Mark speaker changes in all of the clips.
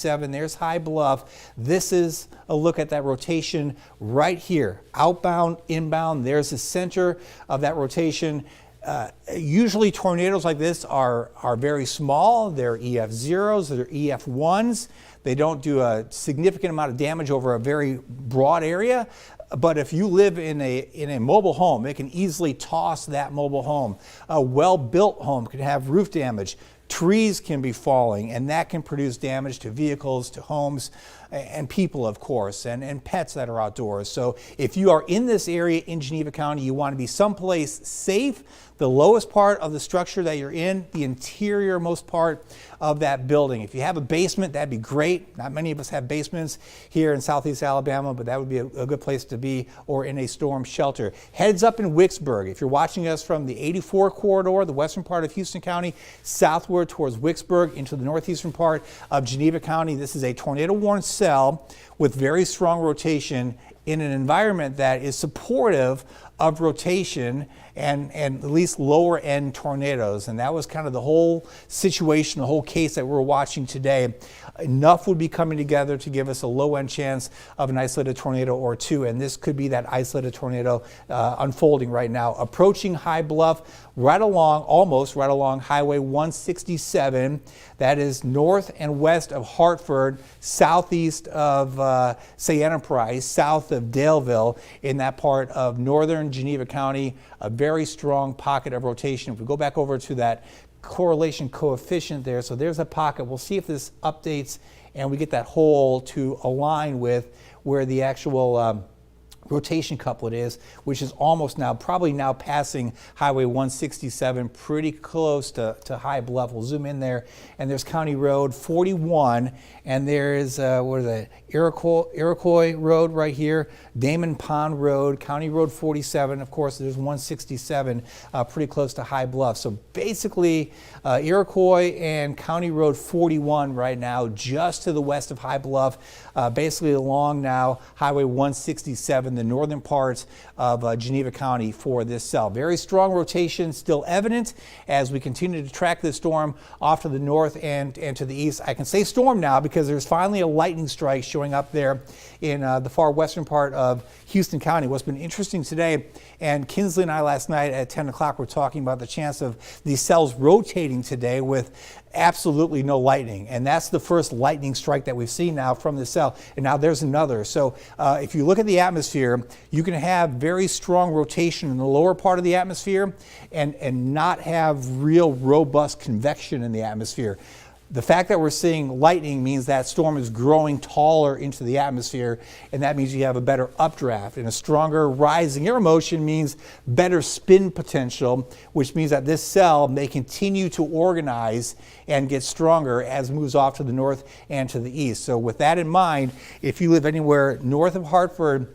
Speaker 1: 167. There's High Bluff. This is a look at that rotation right here. Outbound, inbound. There's the center of that rotation. Usually tornadoes like this are very small. They're EF0s, they're EF1s. They don't do a significant amount of damage over a very broad area. But if you live in a mobile home, it can easily toss that mobile home. A well-built home can have roof damage. Trees can be falling, and that can produce damage to vehicles, to homes, and people, of course, and pets that are outdoors. So if you are in this area in Geneva County, you want to be someplace safe. The lowest part of the structure that you're in, the interior most part of that building. If you have a basement, that'd be great. Not many of us have basements here in Southeast Alabama, but that would be a good place to be, or in a storm shelter. Heads up in Wicksburg. If you're watching us from the 84 corridor, the western part of Houston County, southward towards Wicksburg into the northeastern part of Geneva County, this is a tornado-warned cell with very strong rotation in an environment that is supportive of rotation and at least lower end tornadoes. And that was kind of the whole situation, the whole case that we're watching today. Enough would be coming together to give us a low end chance of an isolated tornado or two. And this could be that isolated tornado unfolding right now. Approaching High Bluff right along, almost right along Highway 167. That is north and west of Hartford, southeast of, say, Enterprise, south of Daleville, in that part of northern Geneva County. A very strong pocket of rotation. If we go back over to that correlation coefficient there, so there's a pocket. We'll see if this updates and we get that hole to align with where the actual rotation couplet is, which is almost now, probably now passing Highway 167, pretty close to High Bluff. We'll zoom in there, and there's County Road 41, and there's, what is that, Iroquois Road right here, Damon Pond Road, County Road 47, of course, there's 167, pretty close to High Bluff. So basically, Iroquois and County Road 41 right now, just to the west of High Bluff, basically along now Highway 167, the northern parts of Geneva County for this cell. Very strong rotation still evident as we continue to track this storm off to the north and to the east. I can say storm now because there's finally a lightning strike showing up there in the far western part of Houston County. What's been interesting today, and Kinsley and I last night at 10 o'clock were talking about the chance of these cells rotating today with absolutely no lightning, and that's the first lightning strike that we've seen now from the cell, and now there's another. So if you look at the atmosphere, you can have very strong rotation in the lower part of the atmosphere and not have real robust convection in the atmosphere. The fact that we're seeing lightning means that storm is growing taller into the atmosphere, and that means you have a better updraft, and a stronger rising air motion means better spin potential, which means that this cell may continue to organize and get stronger as it moves off to the north and to the east. So with that in mind, if you live anywhere north of Hartford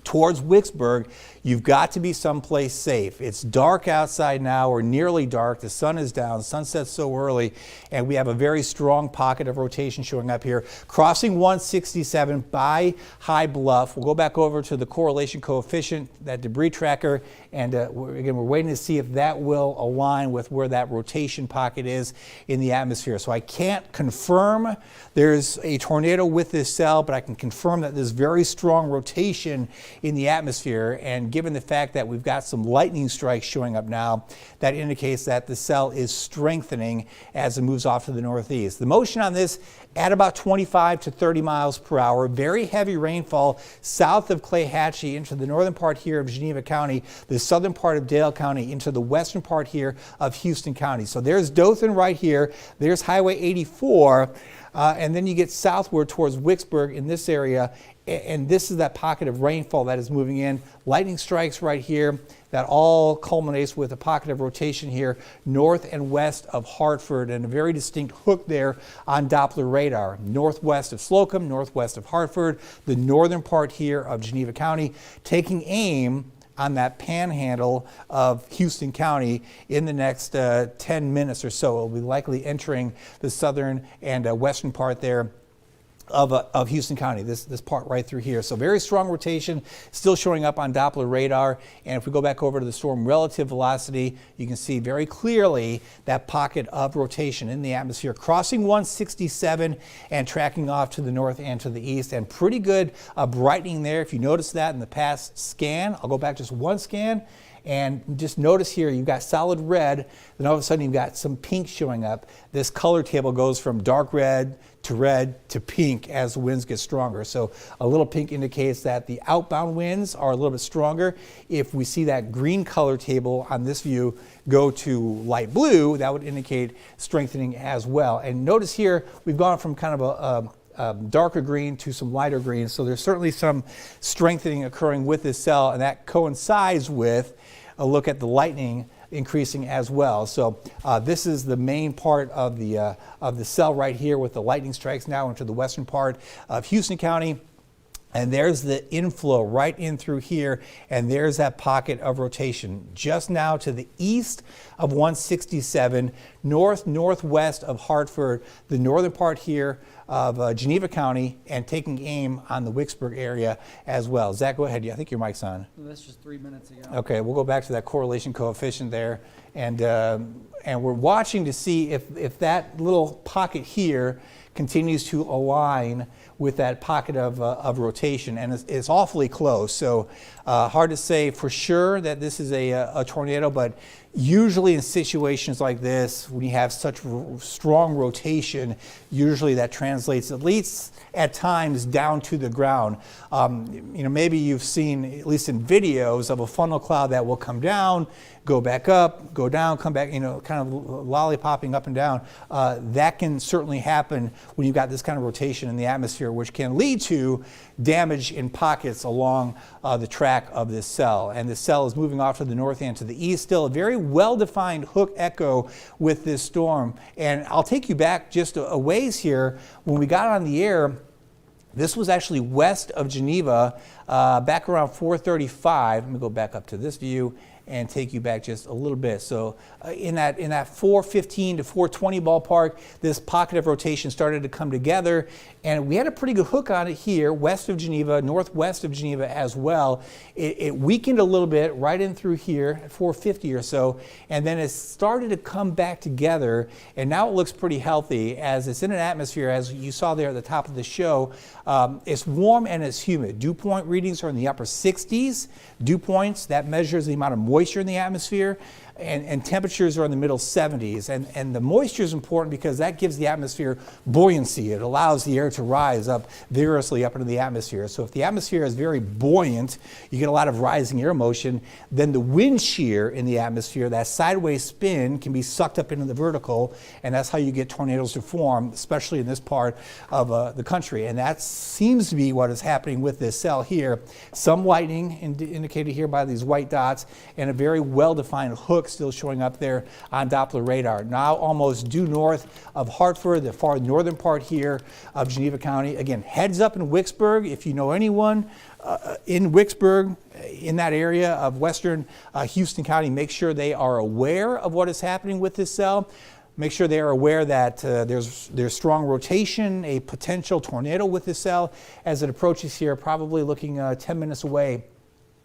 Speaker 1: towards Wicksburg, you've got to be someplace safe. It's dark outside now, or nearly dark. The sun is down. Sun sets so early, and we have a very strong pocket of rotation showing up here. Crossing 167 by High Bluff. We'll go back over to the correlation coefficient, that debris tracker, and again, we're waiting to see if that will align with where that rotation pocket is in the atmosphere. So I can't confirm there's a tornado with this cell, but I can confirm that there's very strong rotation in the atmosphere, and given the fact that we've got some lightning strikes showing up now, that indicates that the cell is strengthening as it moves off to the northeast. The motion on this at about 25 to 30 miles per hour. Very heavy rainfall south of Clay-Hatchie into the northern part here of Geneva County, the southern part of Dale County, into the western part here of Houston County. So there's Dothan right here. There's Highway 84. And then you get southward towards Wicksburg in this area, and this is that pocket of rainfall that is moving in. Lightning strikes right here. That all culminates with a pocket of rotation here north and west of Hartford, and a very distinct hook there on Doppler radar. Northwest of Slocum, northwest of Hartford, the northern part here of Geneva County, taking aim on that panhandle of Houston County in the next 10 minutes or so. It will be likely entering the southern and western part there of Houston County, this part right through here. So very strong rotation, still showing up on Doppler radar. And if we go back over to the storm relative velocity, you can see very clearly that pocket of rotation in the atmosphere, crossing 167 and tracking off to the north and to the east. And pretty good brightening there. If you notice that in the past scan, I'll go back just one scan. And just notice here, you've got solid red, then all of a sudden you've got some pink showing up. This color table goes from dark red to pink as the winds get stronger. So a little pink indicates that the outbound winds are a little bit stronger. If we see that green color table on this view go to light blue, that would indicate strengthening as well. And notice here, we've gone from kind of a darker green to some lighter green. So there's certainly some strengthening occurring with this cell, and that coincides with a look at the lightning increasing as well. So this is the main part of the cell right here with the lightning strikes now into the western part of Houston County. And there's the inflow right in through here, and there's that pocket of rotation just now to the east of 167, northwest of Hartford, the northern part here of Geneva County, and taking aim on the Wicksburg area as well. Zach, go ahead. I think your mic's on.
Speaker 2: That's just 3 minutes ago.
Speaker 1: Okay, we'll go back to that correlation coefficient there, and we're watching to see if that little pocket here continues to align with that pocket of rotation, and it's awfully close. So hard to say for sure that this is a tornado, but usually in situations like this, when you have such strong rotation, usually that translates at least at times down to the ground. Maybe you've seen, at least in videos, of a funnel cloud that will come down, go back up, go down, come back, kind of lollipopping up and down. That can certainly happen when you've got this kind of rotation in the atmosphere, which can lead to damage in pockets along the track of this cell. And this cell is moving off to the north and to the east. Still a very well-defined hook echo with this storm. And I'll take you back just a ways here. When we got on the air, this was actually west of Geneva, back around 4:35. Let me go back up to this view and take you back just a little bit. So in that 4:15 to 4:20 ballpark, this pocket of rotation started to come together, and we had a pretty good hook on it here, west of Geneva, northwest of Geneva as well. It weakened a little bit right in through here at 4:50 or so, and then it started to come back together, and now it looks pretty healthy as it's in an atmosphere, as you saw there at the top of the show. It's warm and it's humid. Dew point readings are in the upper 60s. Dew points, that measures the amount of moisture in the atmosphere, and temperatures are in the middle 70s. And the moisture is important because that gives the atmosphere buoyancy. It allows the air to rise up vigorously up into the atmosphere. So if the atmosphere is very buoyant, you get a lot of rising air motion. Then the wind shear in the atmosphere, that sideways spin, can be sucked up into the vertical, and that's how you get tornadoes to form, especially in this part of the country. And that seems to be what is happening with this cell here. Some lightning indicated here by these white dots, and a very well-defined hook still showing up there on Doppler radar. Now almost due north of Hartford, the far northern part here of Geneva County. Again, heads up in Wicksburg. If you know anyone in Wicksburg, in that area of western Houston County, make sure they are aware of what is happening with this cell. Make sure they are aware that there's strong rotation, a potential tornado with this cell as it approaches here, probably looking 10 minutes away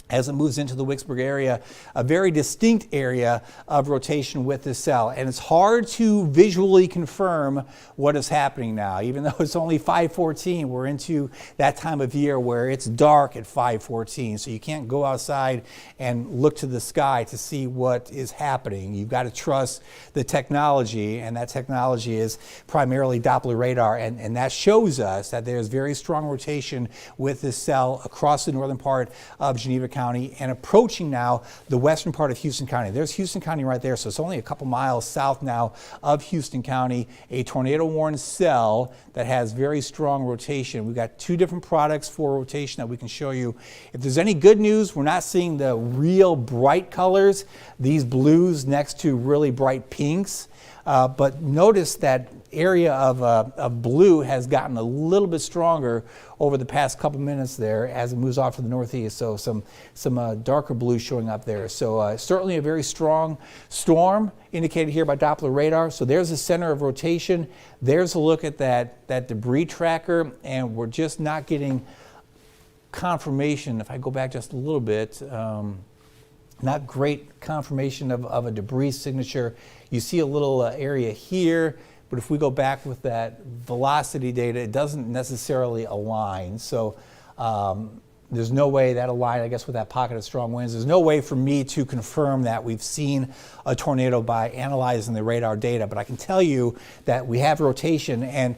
Speaker 1: as it moves into the Wicksburg area, a very distinct area of rotation with this cell. And it's hard to visually confirm what is happening now. Even though it's only 5:14, we're into that time of year where it's dark at 5:14. So you can't go outside and look to the sky to see what is happening. You've got to trust the technology, and that technology is primarily Doppler radar. And that shows us that there's very strong rotation with this cell across the northern part of Geneva County and approaching now the western part of Houston County. There's Houston County right there, so it's only a couple miles south now of Houston County, a tornado-warned cell that has very strong rotation. We've got two different products for rotation that we can show you. If there's any good news, we're not seeing the real bright colors, these blues next to really bright pinks. But notice that area of blue has gotten a little bit stronger over the past couple minutes there as it moves off to the northeast. So some darker blue showing up there. So certainly a very strong storm indicated here by Doppler radar. So there's the center of rotation. There's a look at that debris tracker, and we're just not getting confirmation. If I go back just a little bit, not great confirmation of a debris signature. You see a little area here, but if we go back with that velocity data, it doesn't necessarily align. So there's no way that aligned, I guess, with that pocket of strong winds. There's no way for me to confirm that we've seen a tornado by analyzing the radar data, but I can tell you that we have rotation, and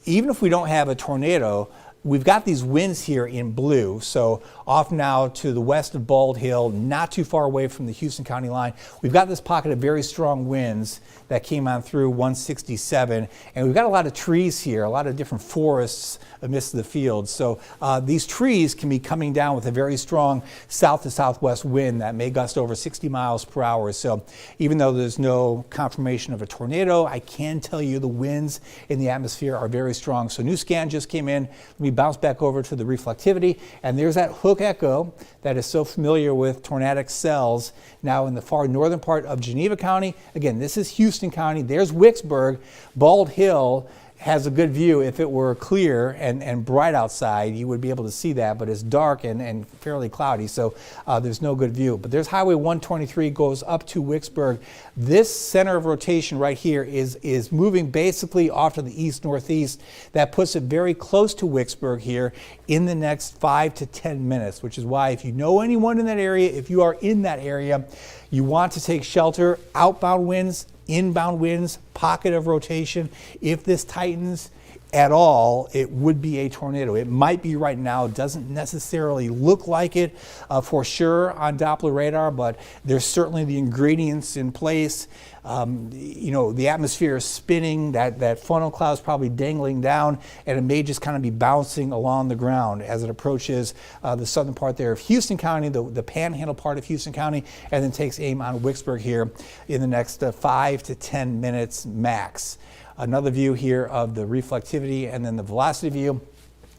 Speaker 1: even if we don't have a tornado, we've got these winds here in blue, so off now to the west of Bald Hill, not too far away from the Houston County line. We've got this pocket of very strong winds that came on through 167, and we've got a lot of trees here, a lot of different forests amidst the field. So these trees can be coming down with a very strong south to southwest wind that may gust over 60 miles per hour. So even though there's no confirmation of a tornado, I can tell you the winds in the atmosphere are very strong. So new scan just came in. Let me bounce back over to the reflectivity, and there's that hook echo that is so familiar with tornadic cells now in the far northern part of Geneva County. Again, this is Houston County. There's Wicksburg. Bald Hill has a good view. If it were clear and bright outside, you would be able to see that, but it's dark and fairly cloudy, so there's no good view. But there's Highway 123 goes up to Wicksburg. This center of rotation right here is moving basically off to the east-northeast. That puts it very close to Wicksburg here in the next 5 to 10 minutes, which is why if you know anyone in that area, if you are in that area, you want to take shelter. Outbound winds, inbound winds, pocket of rotation. If this tightens at all, it would be a tornado. It might be right now. It doesn't necessarily look like it for sure on Doppler radar, but there's certainly the ingredients in place. You know, the atmosphere is spinning, that funnel cloud is probably dangling down, and it may just kind of be bouncing along the ground as it approaches the southern part there of Houston County, the panhandle part of Houston County, and then takes aim on Wicksburg here in the next 5 to 10 minutes max. Another view here of the reflectivity and then the velocity view.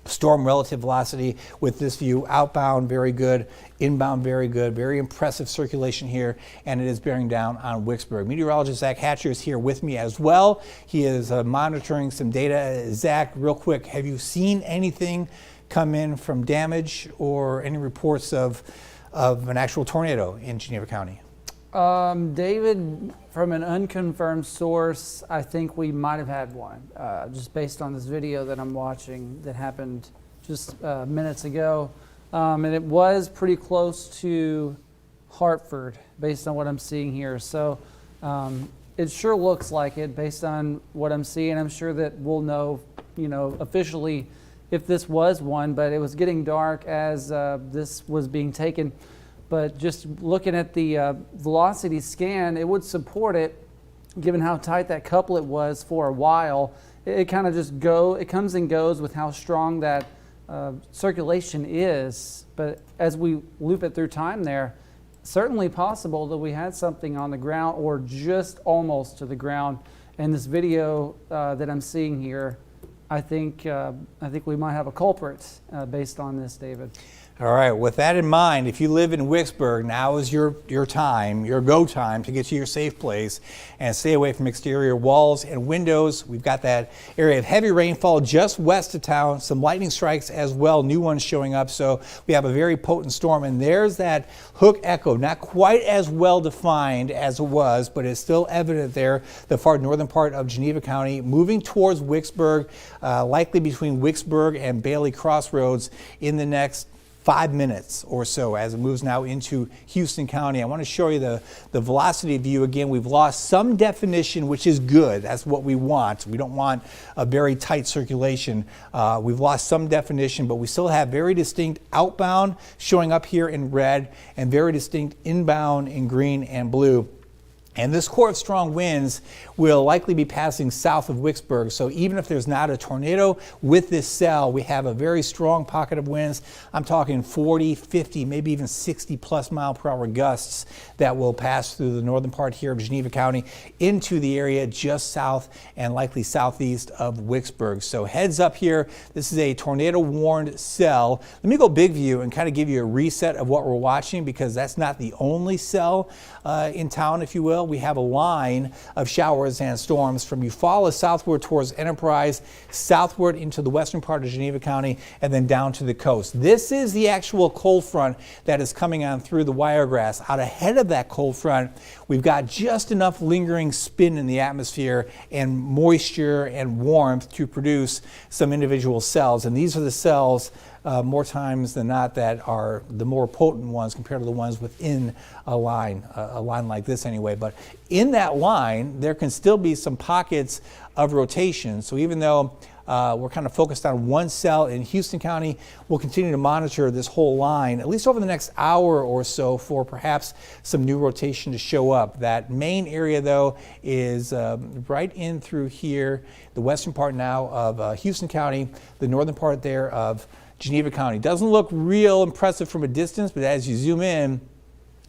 Speaker 1: Storm relative velocity with this view. Outbound, very good. Inbound, very good. Very impressive circulation here, and it is bearing down on Wicksburg. Meteorologist Zach Hatcher is here with me as well. He is monitoring some data. Zach, real quick, have you seen anything come in from damage or any reports of an actual tornado in Geneva County?
Speaker 2: David, from an unconfirmed source, I think we might have had one, just based on this video that I'm watching that happened just minutes ago. And it was pretty close to Hartford, based on what I'm seeing here. So it sure looks like it, based on what I'm seeing. I'm sure that we'll know, officially if this was one, but it was getting dark as this was being taken. But just looking at the velocity scan, it would support it, given how tight that couplet was for a while. It kind of just it comes and goes with how strong that circulation is. But as we loop it through time there, certainly possible that we had something on the ground or just almost to the ground. And this video that I'm seeing here, I think we might have a culprit based on this, David.
Speaker 1: All right, with that in mind, if you live in Wicksburg, now is your time, your go time to get to your safe place and stay away from exterior walls and windows. We've got that area of heavy rainfall just west of town, some lightning strikes as well, new ones showing up. So we have a very potent storm, and there's that hook echo, not quite as well defined as it was, but it's still evident there, the far northern part of Geneva County, moving towards Wicksburg, likely between Wicksburg and Bailey Crossroads in the next 5 minutes or so as it moves now into Houston County. I want to show you the velocity view again. We've lost some definition, which is good. That's what we want. We don't want a very tight circulation. We've lost some definition, but we still have very distinct outbound showing up here in red and very distinct inbound in green and blue. And this core of strong winds will likely be passing south of Wicksburg. So even if there's not a tornado with this cell, we have a very strong pocket of winds. I'm talking 40, 50, maybe even 60 plus mile per hour gusts that will pass through the northern part here of Geneva County into the area just south and likely southeast of Wicksburg. So heads up here, this is a tornado warned cell. Let me go big view and kind of give you a reset of what we're watching, because that's not the only cell in town, if you will. We have a line of showers and storms from Eufaula southward towards Enterprise, southward into the western part of Geneva County, and then down to the coast. This is the actual cold front that is coming on through the Wiregrass. Out ahead of that cold front, we've got just enough lingering spin in the atmosphere and moisture and warmth to produce some individual cells. And these are the cells more times than not that are the more potent ones compared to the ones within a line like this anyway. But in that line, there can still be some pockets of rotation. So even though we're kind of focused on one cell in Houston County, we'll continue to monitor this whole line, at least over the next hour or so, for perhaps some new rotation to show up. That main area, though, is right in through here, the western part now of Houston County, the northern part there of Geneva County. Doesn't look real impressive from a distance, but as you zoom in,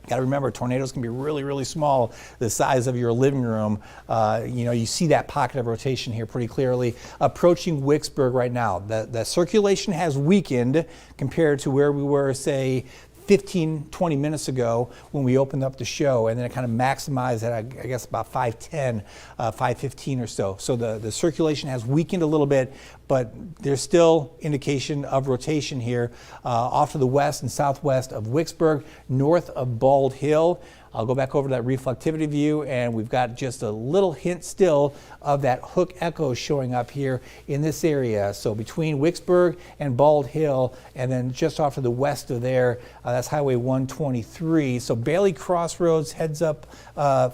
Speaker 1: got to remember, tornadoes can be really, really small, the size of your living room. You see that pocket of rotation here pretty clearly approaching Wicksburg right now. The circulation has weakened compared to where we were, say, 15, 20 minutes ago when we opened up the show, and then it kind of maximized at, I guess, about 5:10, 5:15 or so. So the circulation has weakened a little bit, but there's still indication of rotation here off to the west and southwest of Wicksburg, north of Bald Hill. I'll go back over to that reflectivity view, and we've got just a little hint still of that hook echo showing up here in this area. So between Wicksburg and Bald Hill, and then just off to the west of there, that's Highway 123. So Bailey Crossroads, heads up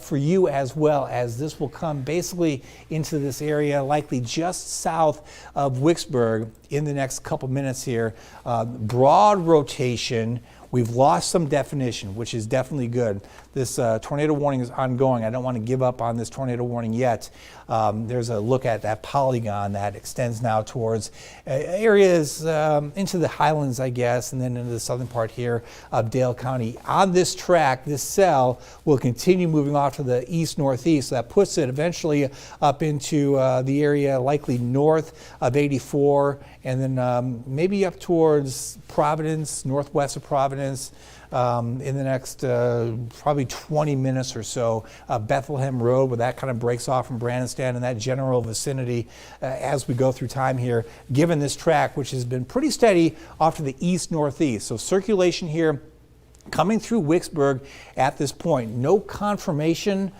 Speaker 1: for you as well, as this will come basically into this area, likely just south of Wicksburg in the next couple minutes here. Broad rotation. We've lost some definition, which is definitely good. This tornado warning is ongoing. I don't want to give up on this tornado warning yet. There's a look at that polygon that extends now towards areas into the highlands, I guess, and then into the southern part here of Dale County. On this track, this cell will continue moving off to the east-northeast. So that puts it eventually up into the area likely north of 84, and then maybe up towards Providence, northwest of Providence, in the next probably 20 minutes or so. Bethlehem Road, where that kind of breaks off from Brandenstand in that general vicinity as we go through time here, given this track, which has been pretty steady off to the east-northeast. So circulation here coming through Wicksburg at this point. No confirmation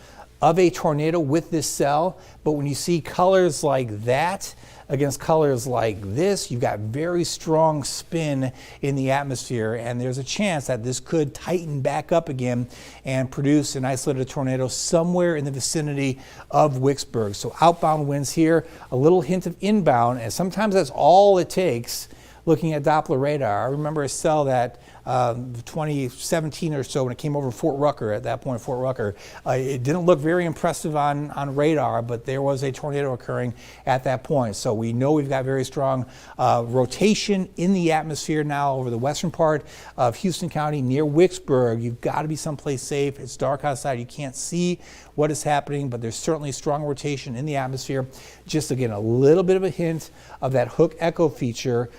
Speaker 1: of a tornado with this cell, but when you see colors like that against colors like this, you've got very strong spin in the atmosphere, and there's a chance that this could tighten back up again and produce an isolated tornado somewhere in the vicinity of Wicksburg. So outbound winds here, a little hint of inbound, and sometimes that's all it takes. Looking at Doppler radar, I remember a cell that 2017 or so when it came over Fort Rucker, at that point Fort Rucker, it didn't look very impressive on radar, but there was a tornado occurring at that point. So we know we've got very strong rotation in the atmosphere now over the western part of Houston County near Wicksburg. You've got to be someplace safe. It's dark outside. You can't see what is happening, but there's certainly strong rotation in the atmosphere. Just again, a little bit of a hint of that hook echo feature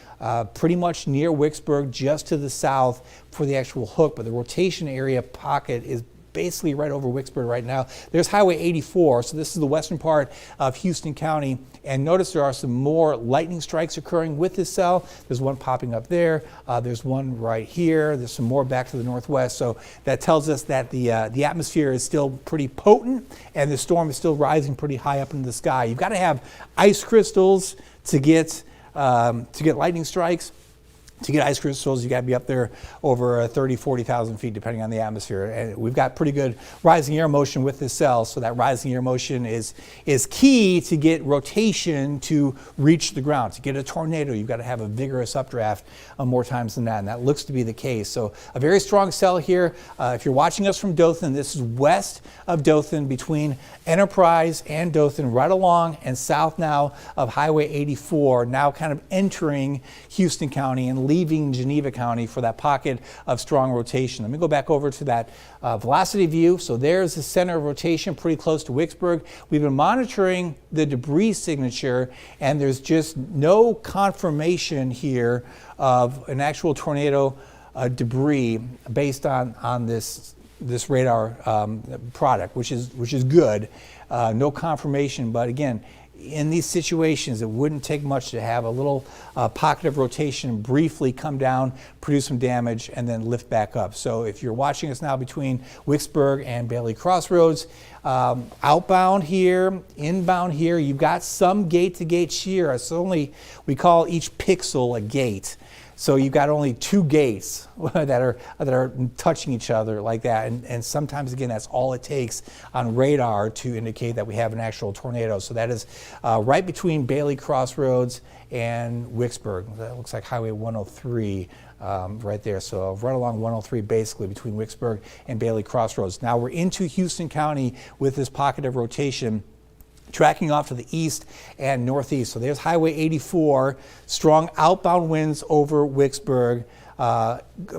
Speaker 1: pretty much near Wicksburg, just to the south for the actual hook, but the rotation area pocket is basically right over Wicksburg right now. There's Highway 84, so this is the western part of Houston County, and notice there are some more lightning strikes occurring with this cell. There's one popping up there, there's one right here, there's some more back to the northwest, so that tells us that the atmosphere is still pretty potent and the storm is still rising pretty high up into the sky. You've got to have ice crystals to get lightning strikes. To get ice crystals, you got to be up there over 30, 40,000 feet, depending on the atmosphere. And we've got pretty good rising air motion with this cell, so that rising air motion is key to get rotation to reach the ground. To get a tornado, you've got to have a vigorous updraft more times than that, and that looks to be the case. So a very strong cell here. If you're watching us from Dothan, this is west of Dothan, between Enterprise and Dothan, right along and south now of Highway 84, now kind of entering Houston County and leaving Geneva County for that pocket of strong rotation. Let me go back over to that velocity view. So there's the center of rotation pretty close to Wicksburg. We've been monitoring the debris signature, and there's just no confirmation here of an actual tornado debris based on this radar product, which is good. No confirmation, but again, in these situations, it wouldn't take much to have a little pocket of rotation briefly come down, produce some damage, and then lift back up. So if you're watching us now between Wicksburg and Bailey Crossroads, outbound here, inbound here, you've got some gate-to-gate shear. It's only, we call each pixel a gate. So you've got only two gates that are touching each other like that, and sometimes, again, that's all it takes on radar to indicate that we have an actual tornado. So that is right between Bailey Crossroads and Wicksburg. That looks like Highway 103 right there. So right along 103, basically between Wicksburg and Bailey Crossroads. Now we're into Houston County with this pocket of rotation, tracking off to the east and northeast. So there's Highway 84, strong outbound winds over Wicksburg,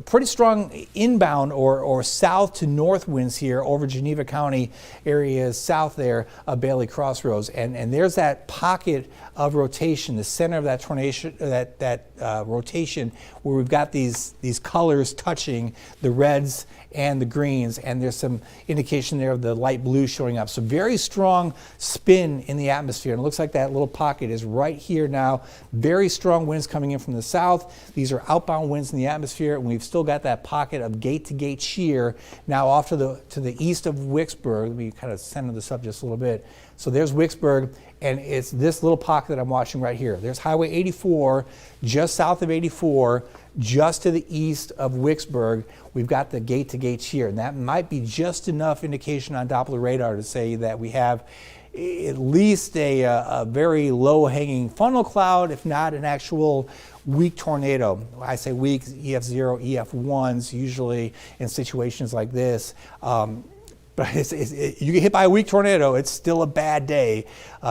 Speaker 1: pretty strong inbound or south to north winds here over Geneva County areas south there of Bailey Crossroads. And there's that pocket of rotation, the center of that rotation, where we've got these colors touching the reds and the greens, and there's some indication there of the light blue showing up. So very strong spin in the atmosphere, and it looks like that little pocket is right here now. Very strong winds coming in from the south. These are outbound winds in the atmosphere, and we've still got that pocket of gate-to-gate shear now off to the east of Wicksburg. Let me kind of center this up just a little bit. So there's Wicksburg, and it's this little pocket that I'm watching right here. There's Highway 84, just south of 84, just to the east of Wicksburg. We've got the gate-to-gate shear, and that might be just enough indication on Doppler radar to say that we have at least a very low-hanging funnel cloud, if not an actual weak tornado. I say weak, EF0, EF1s, usually in situations like this. But you get hit by a weak tornado, it's still a bad day.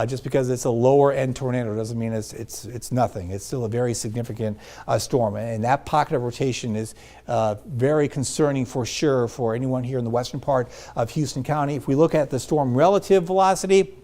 Speaker 1: Just because it's a lower end tornado doesn't mean it's nothing. It's still a very significant storm. And that pocket of rotation is very concerning for sure for anyone here in the western part of Houston County. If we look at the storm relative velocity,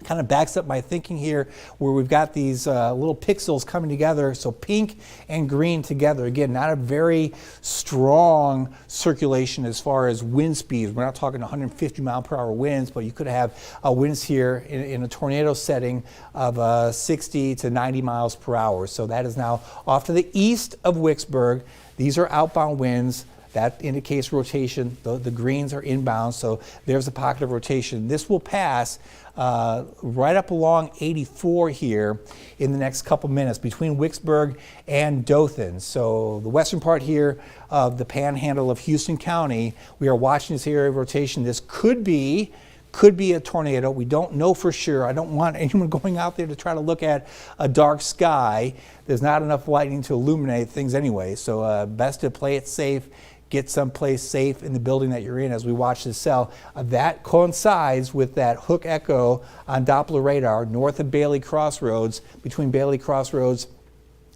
Speaker 1: kind of backs up my thinking here, where we've got these little pixels coming together, so pink and green together. Again, not a very strong circulation as far as wind speeds. We're not talking 150 mile per hour winds, but you could have winds here in a tornado setting of 60 to 90 miles per hour. So that is now off to the east of Wicksburg. These are outbound winds. That indicates rotation. The greens are inbound, so there's a pocket of rotation. This will pass right up along 84 here in the next couple minutes between Wicksburg and Dothan. So the western part here of the panhandle of Houston County, we are watching this area of rotation. This could be a tornado. We don't know for sure. I don't want anyone going out there to try to look at a dark sky. There's not enough lightning to illuminate things anyway, so best to play it safe. Get someplace safe in the building that you're in as we watch this cell. That coincides with that hook echo on Doppler radar north of Bailey Crossroads, between Bailey Crossroads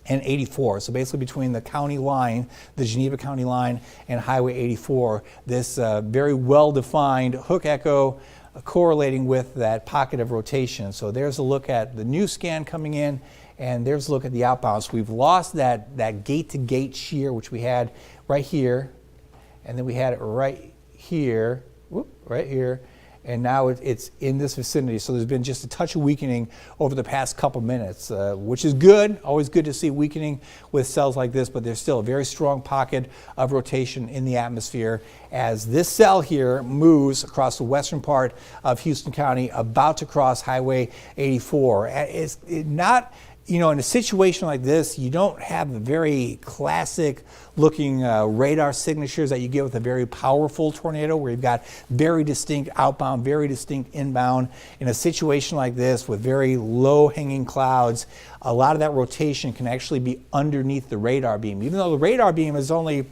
Speaker 1: and 84. So basically between the county line, the Geneva County line, and Highway 84, this very well-defined hook echo correlating with that pocket of rotation. So there's a look at the new scan coming in, and there's a look at the outbound. So we've lost that gate-to-gate shear, which we had right here, and then we had it right here, right here, and now it's in this vicinity. So there's been just a touch of weakening over the past couple minutes, which is good. Always good to see weakening with cells like this, but there's still a very strong pocket of rotation in the atmosphere as this cell here moves across the western part of Houston County, about to cross Highway 84. It's not you know, in a situation like this, you don't have the very classic looking radar signatures that you get with a very powerful tornado, where you've got very distinct outbound, very distinct inbound. In a situation like this with very low hanging clouds, a lot of that rotation can actually be underneath the radar beam. Even though the radar beam is only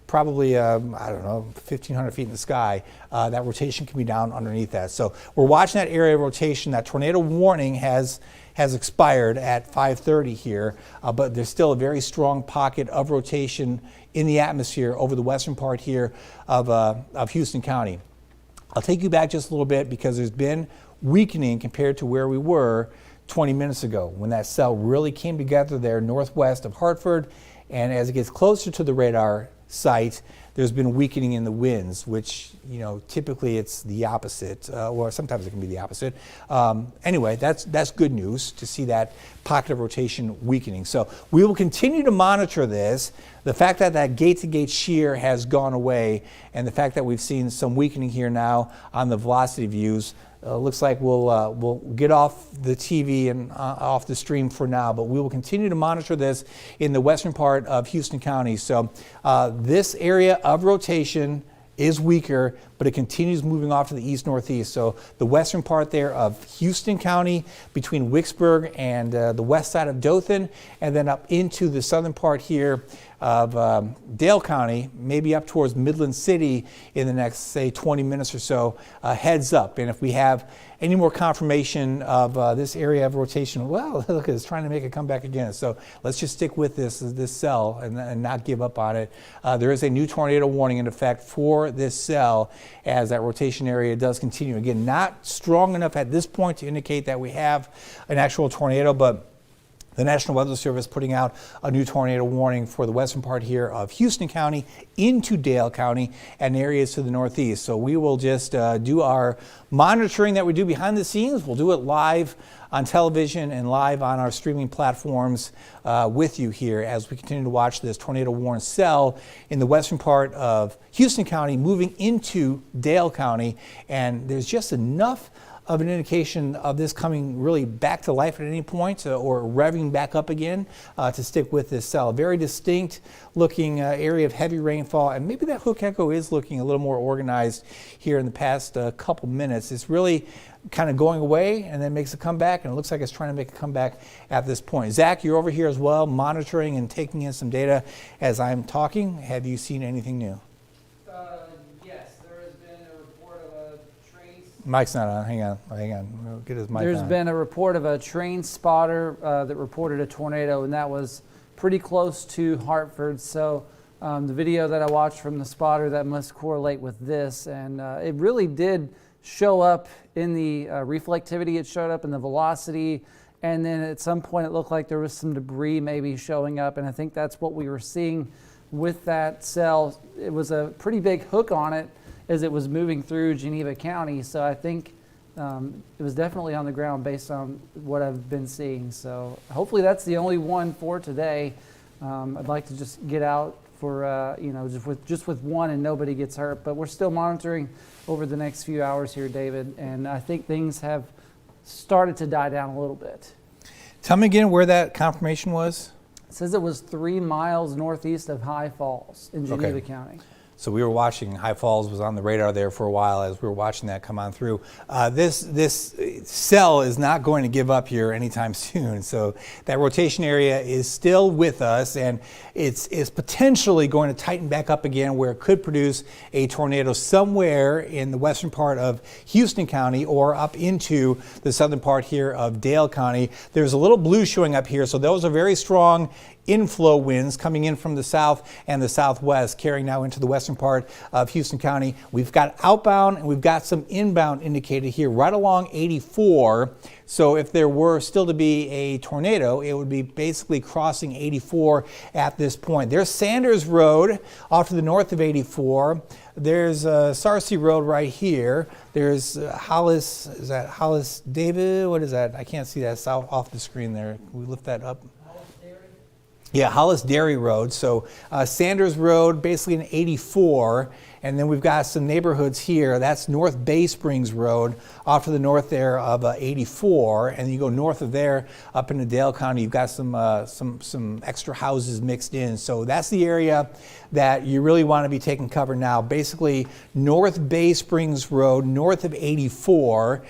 Speaker 1: probably, I don't know, 1,500 feet in the sky, that rotation can be down underneath that. So we're watching that area of rotation. That tornado warning has expired at 5:30 here, but there's still a very strong pocket of rotation in the atmosphere over the western part here of Houston County. I'll take you back just a little bit, because there's been weakening compared to where we were 20 minutes ago, when that cell really came together there northwest of Hartford. And as it gets closer to the radar site, there's been weakening in the winds, which, you know, typically it's the opposite, or sometimes it can be the opposite. Anyway, that's good news to see that pocket of rotation weakening. So we will continue to monitor this. The fact that that gate-to-gate shear has gone away, and the fact that we've seen some weakening here now on the velocity views, looks like we'll get off the TV and off the stream for now, but we will continue to monitor this in the western part of Houston County. So this area of rotation is weaker, but it continues moving off to the east-northeast. So the western part there of Houston County, between Wicksburg and the west side of Dothan, and then up into the southern part here of Dale County, maybe up towards Midland City in the next, say, 20 minutes or so, heads up. And if we have any more confirmation of this area of rotation, well, look, it's trying to make a comeback again. So let's just stick with this cell and not give up on it. There is a new tornado warning in effect for this cell as that rotation area does continue. Again, not strong enough at this point to indicate that we have an actual tornado, but the National Weather Service putting out a new tornado warning for the western part here of Houston County into Dale County and areas to the northeast. So we will just do our monitoring that we do behind the scenes. We'll do it live on television and live on our streaming platforms with you here as we continue to watch this tornado warning cell in the western part of Houston County moving into Dale County. And there's just enough of an indication of this coming really back to life at any point, or revving back up again, to stick with this cell. Very distinct looking area of heavy rainfall, and maybe that hook echo is looking a little more organized here in the past couple minutes. It's really kind of going away and then makes a comeback, and it looks like it's trying to make a comeback at this point. Zach, you're over here as well, monitoring and taking in some data as I'm talking. Have you seen anything new? Mike's not on. Hang on. We'll get his mic on.
Speaker 2: There's been a report of a train spotter that reported a tornado, and that was pretty close to Hartford. So the video that I watched from the spotter, that must correlate with this. And it really did show up in the reflectivity. It showed up in the velocity. And then at some point it looked like there was some debris maybe showing up. And I think that's what we were seeing with that cell. It was a pretty big hook on it as it was moving through Geneva County. So I think it was definitely on the ground based on what I've been seeing. So hopefully that's the only one for today. I'd like to just get out for, just with one and nobody gets hurt. But we're still monitoring over the next few hours here, David. And I think things have started to die down a little bit.
Speaker 1: Tell me again where that confirmation was.
Speaker 2: It says it was 3 miles northeast of High Falls in Geneva County.
Speaker 1: So we were watching, High Falls was on the radar there for a while as we were watching that come on through. This cell is not going to give up here anytime soon. So that rotation area is still with us, and it's potentially going to tighten back up again, where it could produce a tornado somewhere in the western part of Houston County or up into the southern part here of Dale County. There's a little blue showing up here, so those are very strong inflow winds coming in from the south and the southwest, carrying now into the western part of Houston County. We've got outbound and we've got some inbound indicated here right along 84. So if there were still to be a tornado, it would be basically crossing 84 at this point. There's Sanders Road off to the north of 84. There's Sarcee Road right here. There's Hollis, is that Hollis David? What is that? I can't see that south off the screen there. Can we lift that up? Yeah, Hollis Dairy Road. So Sanders Road, basically in 84, And then we've got some neighborhoods here. That's North Bay Springs Road, off to the north there of 84. And you go north of there up into Dale County, you've got some extra houses mixed in. So that's the area that you really want to be taking cover now. Basically, North Bay Springs Road, north of 84.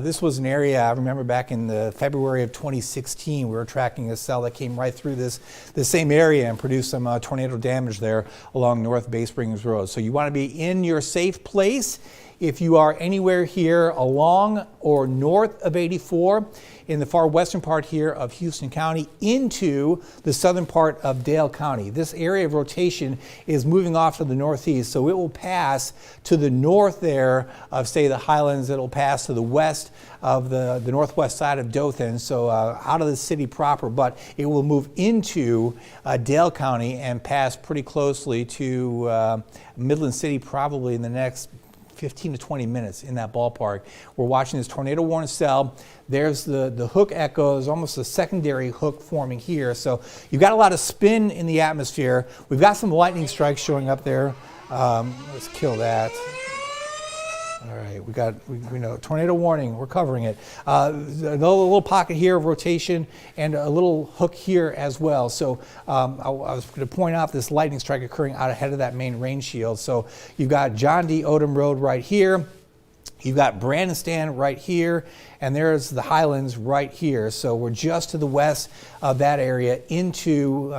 Speaker 1: This was an area, I remember back in the February of 2016, we were tracking a cell that came right through this same area and produced some tornado damage there along North Bay Springs Road. So you want to be in your safe place. If you are anywhere here along or north of 84, in the far western part here of Houston County into the southern part of Dale County. This area of rotation is moving off to the northeast, so it will pass to the north there of, say, the Highlands. It'll pass to the west of the northwest side of Dothan, so out of the city proper, but it will move into Dale County and pass pretty closely to Midland City probably in the next 15 to 20 minutes, in that ballpark. We're watching this tornado warning cell. There's the hook echoes, almost a secondary hook forming here. So you've got a lot of spin in the atmosphere. We've got some lightning strikes showing up there. Let's kill that. All right, we know tornado warning. We're covering it. A little pocket here of rotation and a little hook here as well. So I was going to point out this lightning strike occurring out ahead of that main rain shield. So you've got John D. Odom Road right here. You've got Brandon Stand right here, and there's the Highlands right here. So we're just to the west of that area into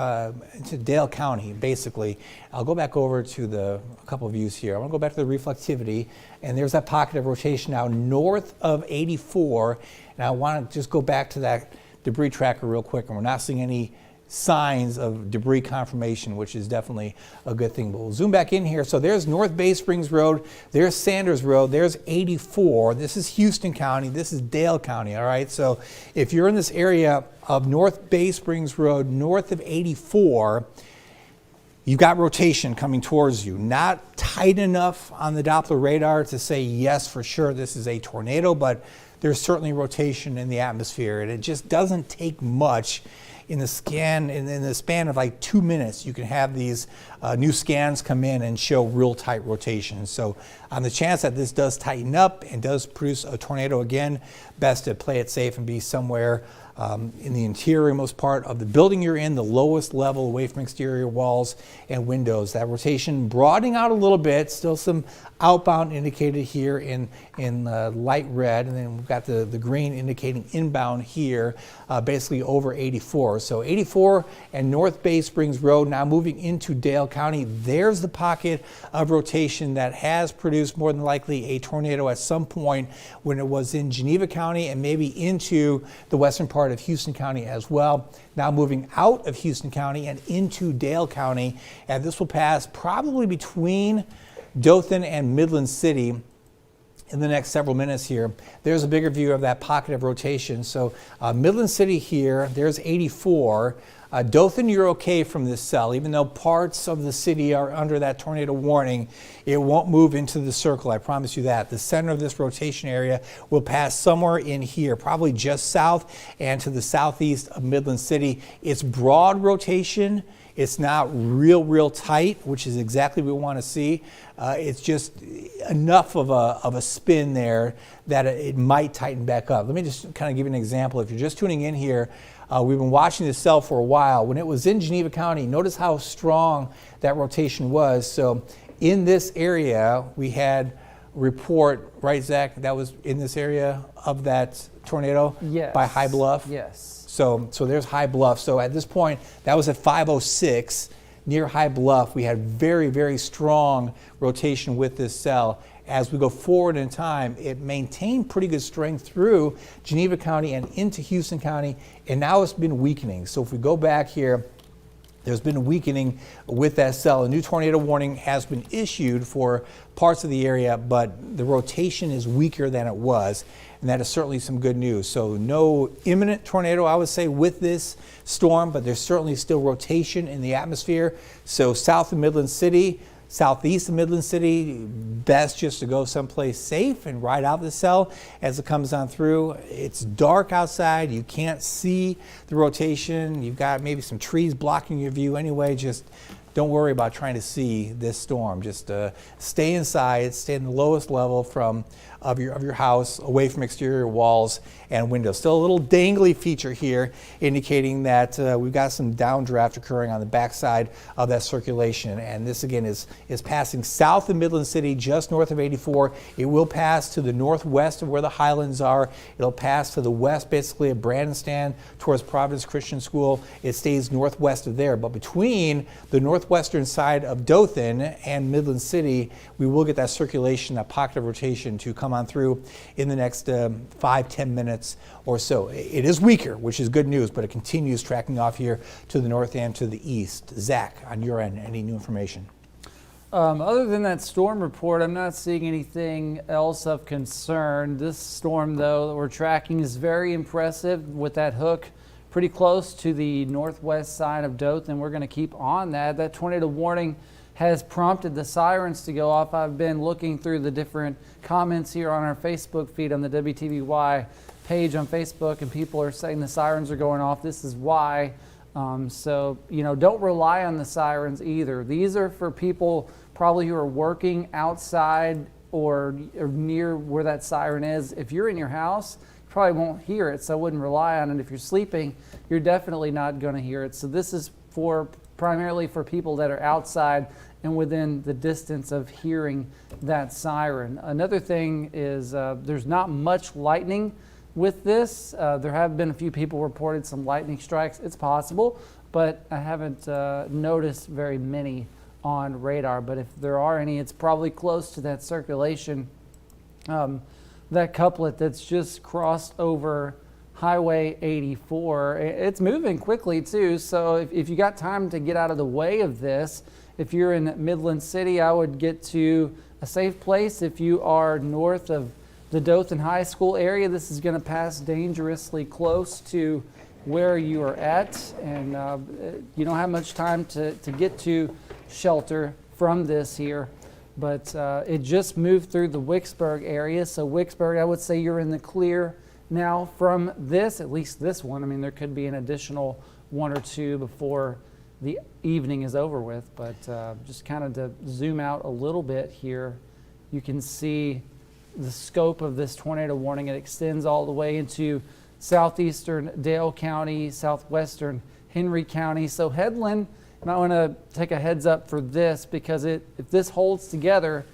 Speaker 1: Dale County, basically. I'll go back over to a couple of views here. I want to go back to the reflectivity, and there's that pocket of rotation now north of 84. And I want to just go back to that debris tracker real quick, and we're not seeing any signs of debris confirmation, which is definitely a good thing. But we'll zoom back in here. So there's North Bay Springs Road, there's Sanders Road, there's 84. This is Houston County, this is Dale County, all right? So if you're in this area of North Bay Springs Road, north of 84, you've got rotation coming towards you. Not tight enough on the Doppler radar to say yes, for sure, this is a tornado, but there's certainly rotation in the atmosphere, and it just doesn't take much. In the span of like 2 minutes, you can have these new scans come in and show real tight rotation. So on the chance that this does tighten up and does produce a tornado again, best to play it safe and be somewhere in the interiormost part of the building you're in, the lowest level away from exterior walls and windows. That rotation broadening out a little bit, still some outbound indicated here in light red, and then we've got the green indicating inbound here, basically over 84. So 84 and North Bay Springs Road now moving into Dale County. There's the pocket of rotation that has produced more than likely a tornado at some point when it was in Geneva County and maybe into the western part of Houston County as well. Now moving out of Houston County and into Dale County, and this will pass probably between Dothan and Midland City in the next several minutes here. There's a bigger view of that pocket of rotation. So Midland City here, there's 84. Dothan, you're okay from this cell. Even though parts of the city are under that tornado warning, it won't move into the circle, I promise you that. The center of this rotation area will pass somewhere in here, probably just south and to the southeast of Midland City. It's broad rotation. It's not real tight, which is exactly what we want to see. It's just enough of a spin there that it might tighten back up. Let me just kind of give you an example. If you're just tuning in here, we've been watching this cell for a while. When it was in Geneva County, notice how strong that rotation was. So in this area, we had report, right, Zach, that was in this area of that tornado?
Speaker 2: Yes.
Speaker 1: By High Bluff?
Speaker 2: Yes.
Speaker 1: So there's High Bluff. So at this point, that was at 5:06 near High Bluff. We had very strong rotation with this cell. As we go forward in time, it maintained pretty good strength through Geneva County and into Houston County, and now it's been weakening. So if we go back here, there's been a weakening with that cell. A new tornado warning has been issued for parts of the area, but the rotation is weaker than it was, and that is certainly some good news. So no imminent tornado, I would say, with this storm, but there's certainly still rotation in the atmosphere. So south of Midland City, southeast of Midland City, best just to go someplace safe and ride out the cell as it comes on through. It's dark outside. You can't see the rotation. You've got maybe some trees blocking your view anyway. Just don't worry about trying to see this storm. Just stay inside, stay in the lowest level of your house, away from exterior walls and windows. Still a little dangly feature here, indicating that we've got some downdraft occurring on the backside of that circulation. And this again is passing south of Midland City, just north of 84. It will pass to the northwest of where the Highlands are. It'll pass to the west, basically at Brandon Stand towards Providence Christian School. It stays northwest of there. But between the northwestern side of Dothan and Midland City, we will get that circulation, that pocket of rotation to come on through in the next 5-10 minutes or so. It is weaker, which is good news, but it continues tracking off here to the north and to the east. Zach, on your end, any new information?
Speaker 2: Other than that storm report, I'm not seeing anything else of concern. This storm, though, that we're tracking is very impressive with that hook pretty close to the northwest side of Dothan. We're going to keep on that. That tornado warning has prompted the sirens to go off. I've been looking through the different comments here on our Facebook feed on the WTVY page on Facebook, and people are saying the sirens are going off. This is why. So, don't rely on the sirens either. These are for people probably who are working outside or near where that siren is. If you're in your house, you probably won't hear it, so I wouldn't rely on it. If you're sleeping, you're definitely not going to hear it. So this is primarily for people that are outside and within the distance of hearing that siren. Another thing is there's not much lightning with this. There have been a few people reported some lightning strikes. It's possible, but I haven't noticed very many on radar. But if there are any, it's probably close to that circulation, that couplet that's just crossed over Highway 84. It's moving quickly too, so if you got time to get out of the way of this, if you're in Midland City, I would get to a safe place. If you are north of the Dothan High School area, this is going to pass dangerously close to where you are at, and you don't have much time to get to shelter from this here. But it just moved through the Wicksburg area, so Wicksburg, I would say you're in the clear now from this, at least this one. I mean, there could be an additional one or two before the evening is over with, but just kind of to zoom out a little bit here, you can see the scope of this tornado warning. It extends all the way into southeastern Dale County, southwestern Henry County. So Headland, you might want to take a heads up for this, because if this holds together,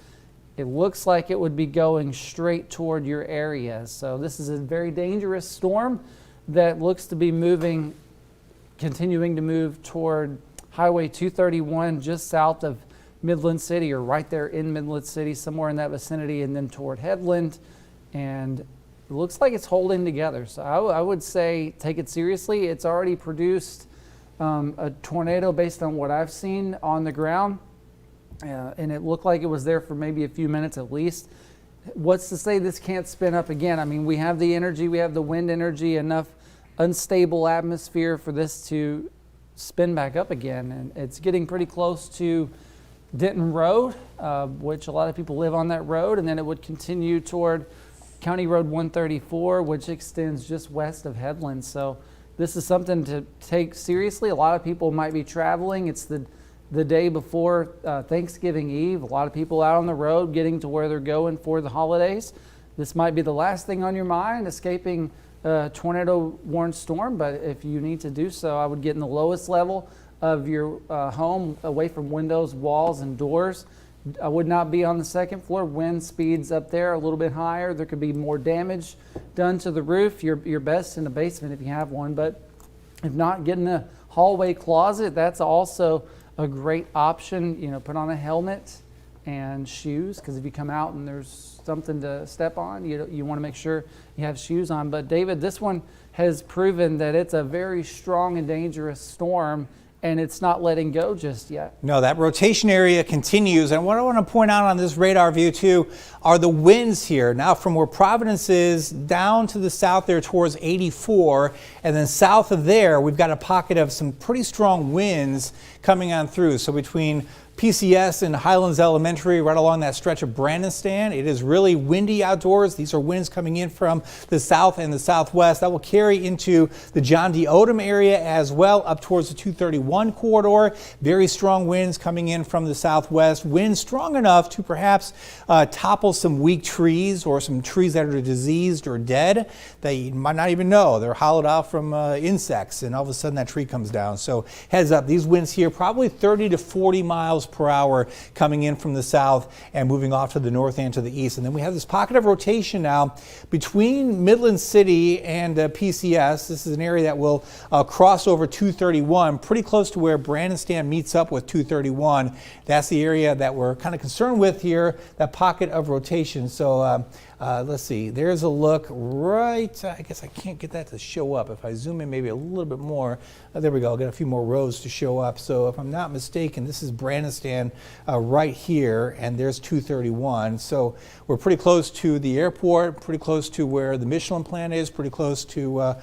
Speaker 2: it looks like it would be going straight toward your area. So this is a very dangerous storm that looks to be continuing to move toward Highway 231 just south of Midland City, or right there in Midland City, somewhere in that vicinity, and then toward Headland. And it looks like it's holding together. So I would say take it seriously. It's already produced a tornado based on what I've seen on the ground. And it looked like it was there for maybe a few minutes at least. What's to say this can't spin up again? I mean, we have the energy, we have the wind energy, enough unstable atmosphere for this to spin back up again. And it's getting pretty close to Denton Road, which a lot of people live on that road, and then it would continue toward County Road 134, which extends just west of Headland. So this is something to take seriously. A lot of people might be traveling. It's the day before Thanksgiving Eve. A lot of people out on the road getting to where they're going for the holidays. This might be the last thing on your mind, escaping a tornado-warned storm, but if you need to do so, I would get in the lowest level of your home, away from windows, walls, and doors. I would not be on the second floor. Wind speeds up there a little bit higher. There could be more damage done to the roof. You're best in the basement if you have one, but if not, get in a hallway closet. That's also a great option. Put on a helmet and shoes, because if you come out and there's something to step on, you want to make sure you have shoes on. But David, this one has proven that it's a very strong and dangerous storm, and it's not letting go just yet.
Speaker 1: No, that rotation area continues. And what I want to point out on this radar view too are the winds here. Now from where Providence is down to the south there towards 84, and then south of there, we've got a pocket of some pretty strong winds coming on through. So between PCS and Highlands Elementary right along that stretch of Brandenstand. It is really windy outdoors. These are winds coming in from the south and the southwest. That will carry into the John D. Odom area as well, up towards the 231 corridor. Very strong winds coming in from the southwest. Winds strong enough to perhaps topple some weak trees or some trees that are diseased or dead that you might not even know. They're hollowed out from insects, and all of a sudden that tree comes down. So heads up, these winds here probably 30 to 40 miles per hour coming in from the south and moving off to the north and to the east. And then we have this pocket of rotation now between Midland City and PCS. This is an area that will cross over 231, pretty close to where Brandenstand meets up with 231. That's the area that we're kind of concerned with here, that pocket of rotation. So let's see, there's a look right, I guess I can't get that to show up. If I zoom in maybe a little bit more, there we go, I'll get a few more rows to show up. So if I'm not mistaken, this is Brandenstand right here, and there's 231. So we're pretty close to the airport, pretty close to where the Michelin plant is, pretty close to,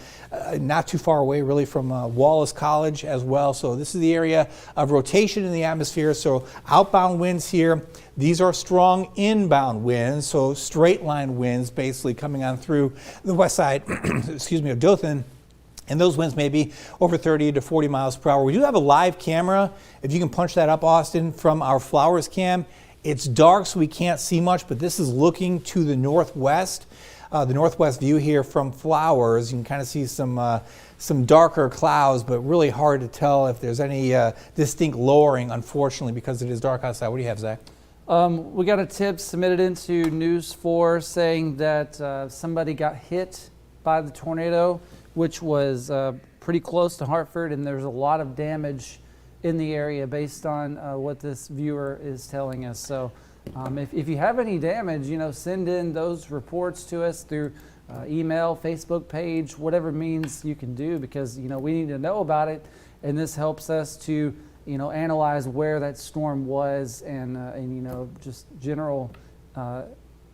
Speaker 1: not too far away really from Wallace College as well. So this is the area of rotation in the atmosphere. So outbound winds here. These are strong inbound winds, so straight line winds basically coming on through the west side excuse me, of Dothan. And those winds may be over 30 to 40 miles per hour. We do have a live camera. If you can punch that up, Austin, from our Flowers cam. It's dark, so we can't see much, but this is looking to the northwest. The northwest view here from Flowers. You can kind of see some darker clouds, but really hard to tell if there's any distinct lowering, unfortunately, because it is dark outside. What do you have, Zach?
Speaker 2: We got a tip submitted into News 4 saying that somebody got hit by the tornado, which was pretty close to Hartford, and there's a lot of damage in the area based on what this viewer is telling us. So if you have any damage, send in those reports to us through email, Facebook page, whatever means you can do, because we need to know about it, and this helps us to analyze where that storm was, and just general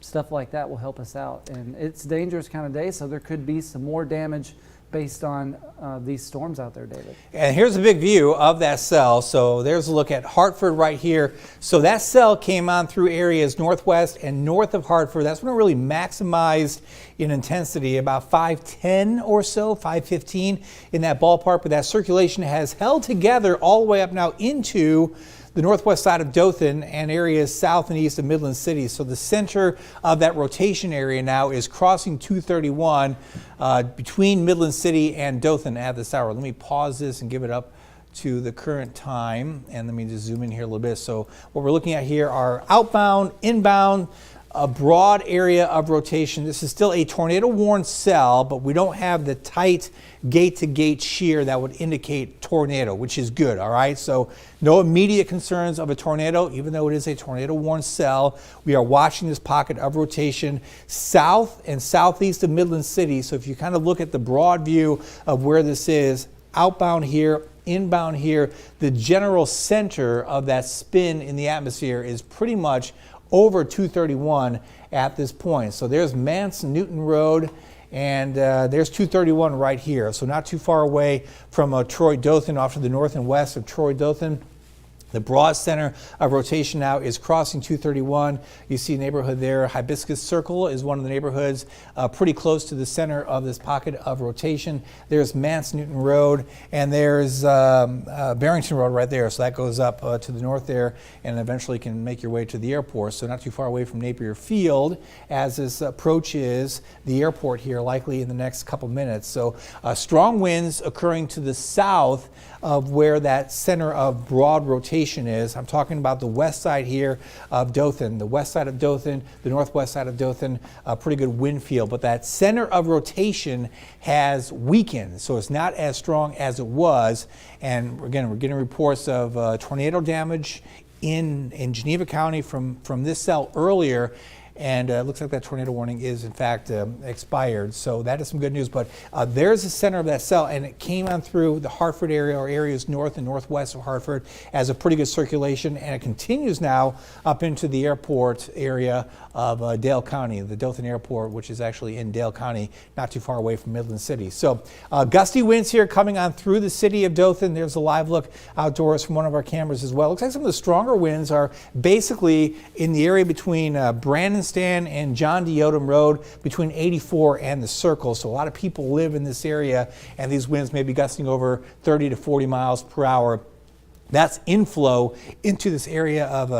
Speaker 2: stuff like that will help us out. And it's a dangerous kind of day, so there could be some more damage based on these storms out there, David.
Speaker 1: And here's a big view of that cell. So there's a look at Hartford right here. So that cell came on through areas northwest and north of Hartford. That's when it really maximized in intensity, about 510 or so, 515 in that ballpark. But that circulation has held together all the way up now into the northwest side of Dothan and areas south and east of Midland City. So the center of that rotation area now is crossing 231 between Midland City and Dothan at this hour. Let me pause this and give it up to the current time, and let me just zoom in here a little bit. So what we're looking at here are outbound, inbound, a broad area of rotation. This is still a tornado-warned cell, but we don't have the tight gate-to-gate shear that would indicate tornado, which is good, all right? So no immediate concerns of a tornado, even though it is a tornado-warned cell. We are watching this pocket of rotation south and southeast of Midland City. So if you kind of look at the broad view of where this is, outbound here, inbound here, the general center of that spin in the atmosphere is pretty much over 231 at this point. So there's Mance Newton Road, and there's 231 right here. So not too far away from Troy Dothan, off to the north and west of Troy Dothan. The broad center of rotation now is crossing 231. You see a neighborhood there. Hibiscus Circle is one of the neighborhoods pretty close to the center of this pocket of rotation. There's Mance Newton Road, and there's Barrington Road right there. So that goes up to the north there, and eventually can make your way to the airport. So not too far away from Napier Field as this approaches the airport here, likely in the next couple minutes. So strong winds occurring to the south of where that center of broad rotation is. I'm talking about the west side here of Dothan, the west side of Dothan, the northwest side of Dothan, a pretty good wind field. But that center of rotation has weakened, so it's not as strong as it was. And again, we're getting reports of tornado damage in Geneva County from this cell earlier. and it looks like that tornado warning is in fact expired. So that is some good news. But there's the center of that cell, and it came on through the Hartford area, or areas north and northwest of Hartford, as a pretty good circulation, and it continues now up into the airport area of Dale County, the Dothan Airport, which is actually in Dale County, not too far away from Midland City. So gusty winds here coming on through the city of Dothan. There's a live look outdoors from one of our cameras as well. Looks like some of the stronger winds are basically in the area between Brandon Stand and John D. Odom Road, between 84 and the Circle. So a lot of people live in this area, and these winds may be gusting over 30 to 40 miles per hour. That's inflow into this area of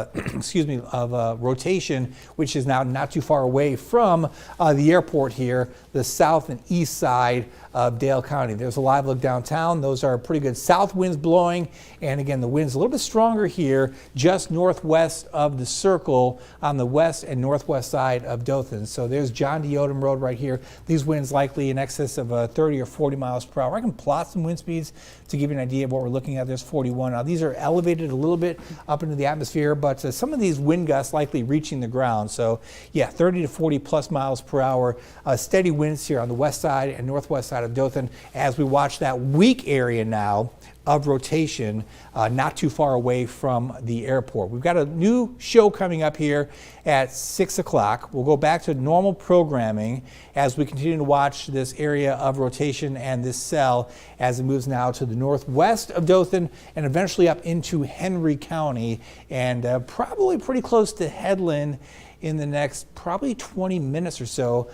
Speaker 1: rotation, which is now not too far away from the airport here, the south and east side of Dale County. There's a live look downtown. Those are pretty good south winds blowing, and again, the wind's a little bit stronger here, just northwest of the Circle on the west and northwest side of Dothan. So there's John D. Odom Road right here. These winds likely in excess of 30 or 40 miles per hour. I can plot some wind speeds to give you an idea of what we're looking at. There's 41. Now these are elevated a little bit up into the atmosphere, but some of these wind gusts likely reaching the ground. So yeah, 30 to 40 plus miles per hour. Steady winds here on the west side and northwest side of Dothan as we watch that weak area now of rotation not too far away from the airport. We've got a new show coming up here at 6 o'clock. We'll go back to normal programming as we continue to watch this area of rotation and this cell as it moves now to the northwest of Dothan and eventually up into Henry County, and probably pretty close to Headland in the next probably 20 minutes or so,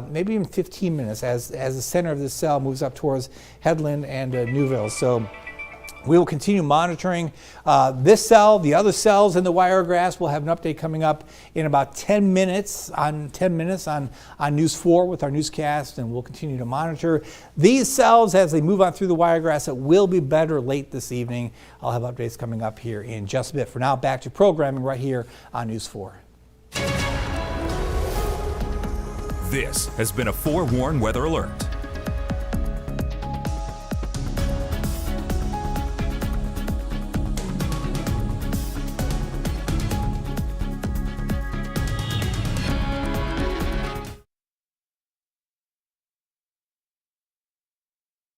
Speaker 1: maybe even 15 minutes as the center of this cell moves up towards Headland and Newville. So we will continue monitoring this cell, the other cells in the Wiregrass. We'll have an update coming up in about 10 minutes on News 4 with our newscast, and we'll continue to monitor these cells as they move on through the Wiregrass. It will be better late this evening. I'll have updates coming up here in just a bit. For now, back to programming right here on News 4.
Speaker 3: This has been a forewarned weather alert.